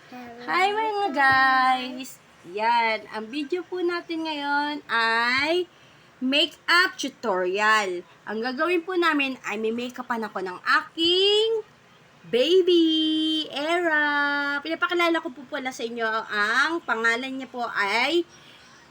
Hi mga guys! Yan, ang video po natin ngayon ay makeup tutorial. Ang gagawin po namin ay may makeupan ako ng aking baby, Era. Pinapakilala ko po pala sa inyo ang pangalan niya po ay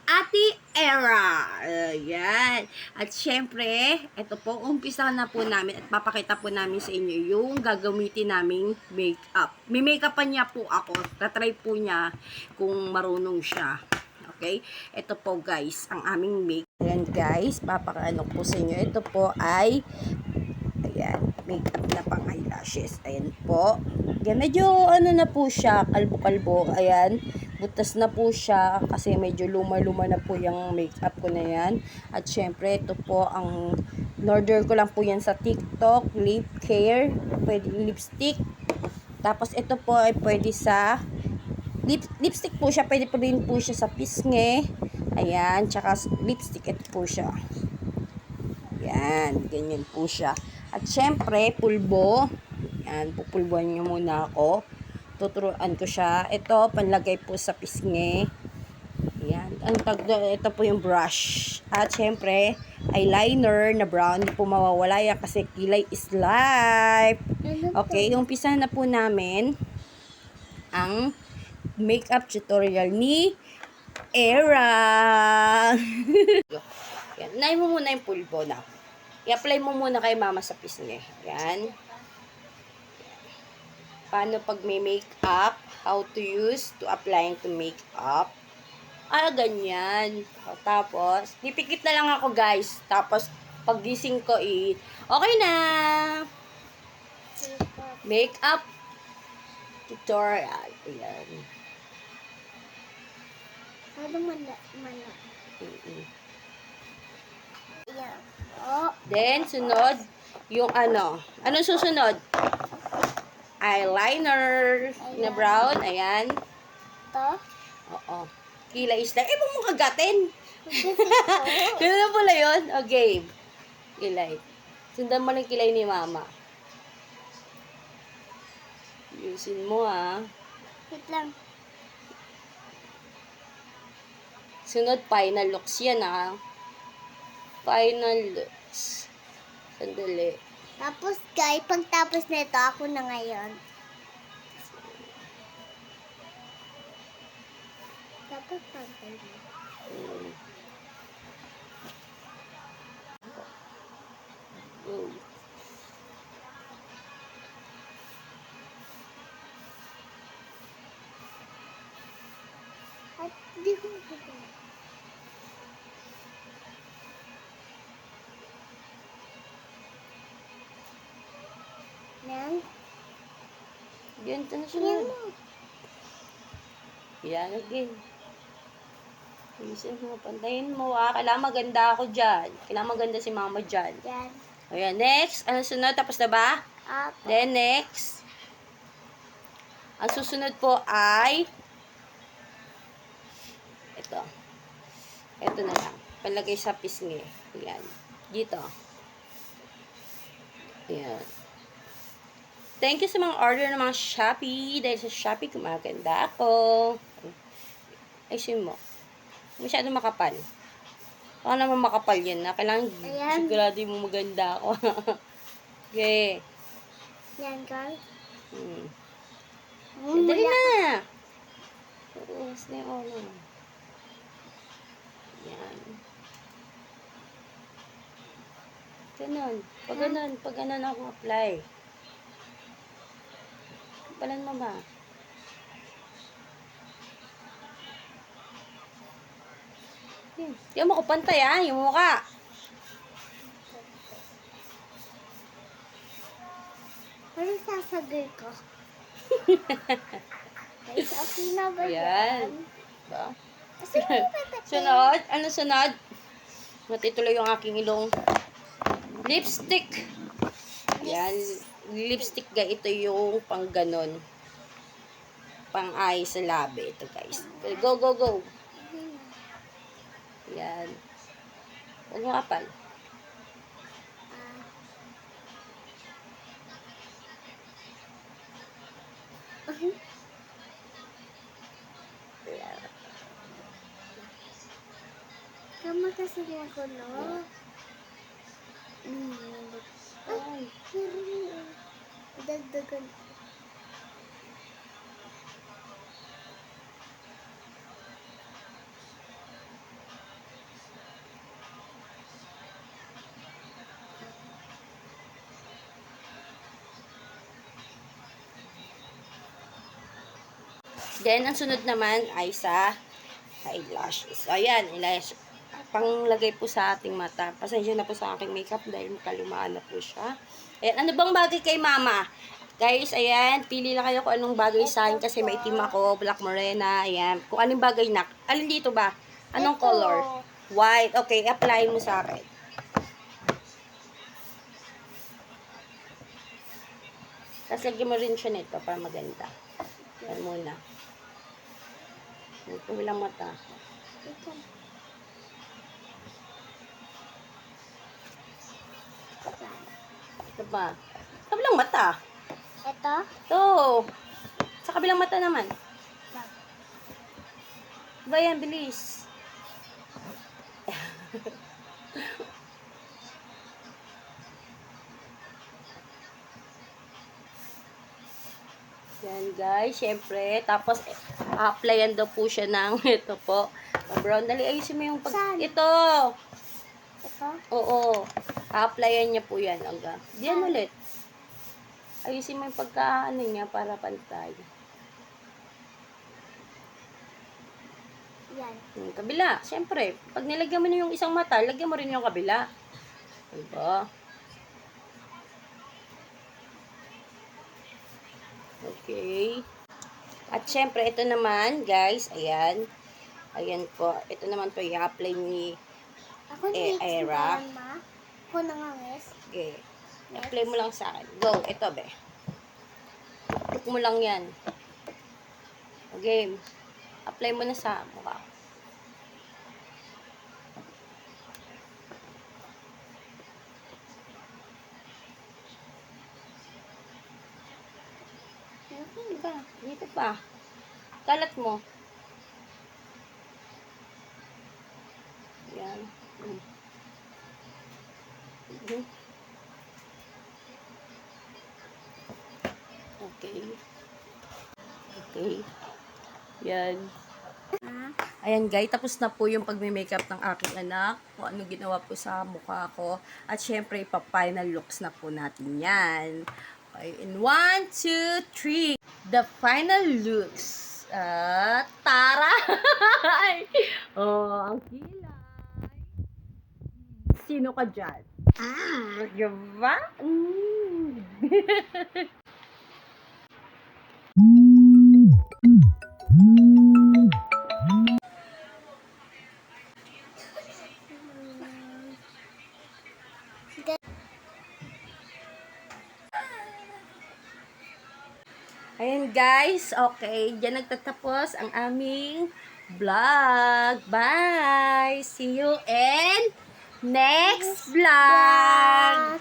Ate Era. Ayan. At syempre, ito po, umpisa na po namin at papakita po namin sa inyo yung gagamitin naming makeup. May makeupan niya po ako. Tatry po niya kung marunong siya. Okay? Ito po guys, ang aming makeup. Ayan guys, papakaano po sa inyo. Ito po ay ayan, makeup na pang eyelashes. Ayan po. Yan, medyo ano na po siya, kalbo-kalbo. Ayan, butas na po siya kasi medyo luma-luma na po yung makeup ko na yan. At syempre, ito po ang in-order ko lang po yan sa TikTok, lip care, pwede lipstick. Tapos ito po ay pwede sa lipstick po siya, pwede po rin po siya sa pisngi. Ayan, tsaka lipstick ito po siya. Yan, ganyan po siya. At syempre, pulbo. Yan, pupulbuhan nyo muna ako. Tuturuan ko siya. Ito, panlagay po sa pisngi. Yan. Ito po yung brush. At syempre, eyeliner na brown. Hindi po mawawala yan kasi kilay is life. Okay, umpisa na po namin ang makeup tutorial ni Era. Yan. Unahin mo muna yung pulbo na. I-apply mo muna kay mama sa pisngi. Yan. Paano pag may makeup, how to use to applying to makeup. Ganyan. Tapos, dipikit na lang ako guys. Tapos, pag gising ko okay na. Makeup tutorial. Ayan. Ano mana? Yan. Oh. Then, sunod, yung ano. Anong susunod? Eyeliner na brown. Ayan. To? Oo. Kilay is like, huwag mo kagatin. Ganun na pala yun. Okay. Kilay. Sundan mo ng kilay ni mama. Yusin mo Wait lang. Sunod, final looks yan Final looks. Sandali. Tapos guys, pagtapos nito, ako na ngayon. Tapos pantay mo. Mm. At di ko magagawa. Yan. Yan, ito na Yan sunod. mo. Yan, again. Yusin mo, pantayin mo Kailangan maganda ako dyan. Kailangan maganda si mama dyan. Yan. Ayan, next. Ano sunod? Tapos na ba? Up. Then, next. Ang susunod po ay ito. Ito na lang. Palagay sa pisngi. Ayan. Dito. Ayan. Thank you sa mga order ng mga Shopee. Dahil sa Shopee, kumaganda ako. Ayusin mo. Masyado makapal. Baka naman makapal yan na. Kailangan sigurado mo maganda ako. Okay. Yan guys. Dali na. Uus na yung ulo. Yan. Ganon. Pag ganon ako apply. Kapalan mo ba? Yan mo ko pantay yung mukha. Ano sasagay ko? Guys, okay na ba Yan. yan? Ba? Kasi Sunod? Ano sunod? Matituloy yung aking ilong. Lipstick. Yan. Lipstick guys. Ito yung pang ganon. Pang eye sa labi. Ito guys. Go, go, go. Yan. Huwag mo kapal. kasi magulo. Ay, dagdagan. Then, ang sunod naman ay sa eyelashes. So, ayan, eyelash. Panglagay po sa ating mata. Pasensya na po sa aking makeup dahil makalumaan na po siya. Ayan, ano bang bagay kay mama? Guys, ayan, pili lang kayo kung anong bagay sa akin kasi may itim ako, black morena, ayan. Kung anong bagay na. Alin dito ba? Anong Ito. color? White. Okay, apply mo sa akin. Tapos lagyan mo rin siya nito para maganda. Ayan muna. Ito bilang mata. Ito. Ito pa. Sa kabilang mata. Ito. Ito. Sa kabilang mata naman. Ba yan, bilis. Yan guys, syempre. Tapos, applyan daw po siya ng ito po. Brown, dali, ayusin mo yung Saan? Ito. Ito. Oo. Applyan niya po yan. Diyan ulit. Ayusin mo yung pagka, niya, para pantay. Yan. Yung kabila, syempre. Pag nilagyan mo na yung isang mata, lagyan mo rin yung kabila. Diba? Okay. At syempre, ito naman, guys, ayan. Ayan po. Ito naman po, i-apply ni Ako next Era. Ma. Ako nangangis. Okay. Apply mo lang sa akin. Go. Ito, be. Tuk mo lang yan. Okay. Apply mo na sa mukha. Dito pa. Kalat mo. Yan. Okay. Okay. Yan. Ayan guys, tapos na po yung pagme-makeup ng aking anak. Kung ano ginawa po sa mukha ko. At syempre, ipa-final looks na po natin yan. Okay, in 1, 2, 3. The final looks. Taray! Oh, ang kilay. Sino ka dyan? Diba? Ayan guys, okay, diyan nagtatapos ang aming vlog. Bye! See you in next vlog!